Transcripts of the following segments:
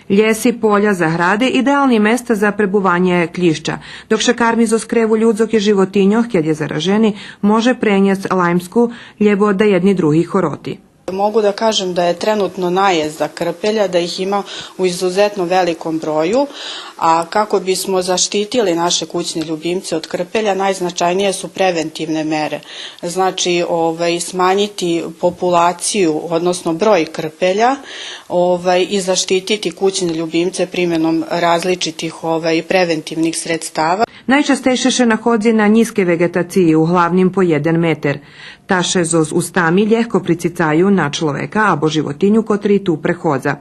Ljesi, polja, zahrady idealni mesta za prebuvanje klišča, dok še karmizo skrevu ljudzok i životinjoh, kad je zaraženi, može prenijest lajmsku, ljebo da jedni drugi horoti. Mogu da kažem da je trenutno najezda krpelja, da ih ima u izuzetno velikom broju, a kako bismo zaštitili naše kućne ljubimce od krpelja, najznačajnije su preventivne mere. Znači, smanjiti populaciju, odnosno broj krpelja i zaštititi kućne ljubimce primjenom različitih preventivnih sredstava. Najčastejše še nahodzi na niske vegetaciji, uglavnim po 1 meter. Taše zo z ustami ljehko pricicaju na človeka abo životinju, kotri tu prehodza.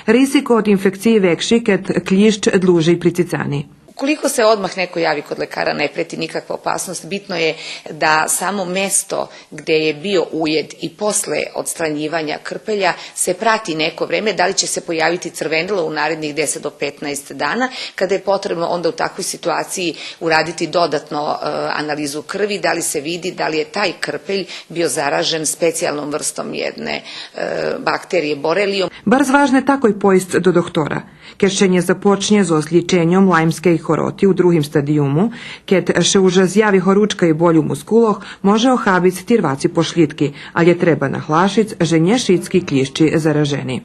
Risiko od infekcije vekši, kad klišč dluži pricicani. Ukoliko se odmah neko javi kod lekara, ne preti nikakva opasnost. Bitno je da samo mesto gde je bio ujed i posle odstranjivanja krpelja se prati neko vreme, da li će se pojaviti crvenilo u narednih 10 do 15 dana, kada je potrebno onda u takvoj situaciji uraditi dodatno analizu krvi, da li se vidi da li je taj krpelj bio zaražen specijalnom vrstom jedne bakterije borelijom. Bar zvažne takoj pojist do doktora. Keršenje započnje z ozličenjom lajmske i horoti u drugim stadijumu, kad še už zjavi horučka i bolju muskuloh, može ohabit tirvaci pošljitki, ali je treba nahlašic, že nje šitski klišči zaraženi.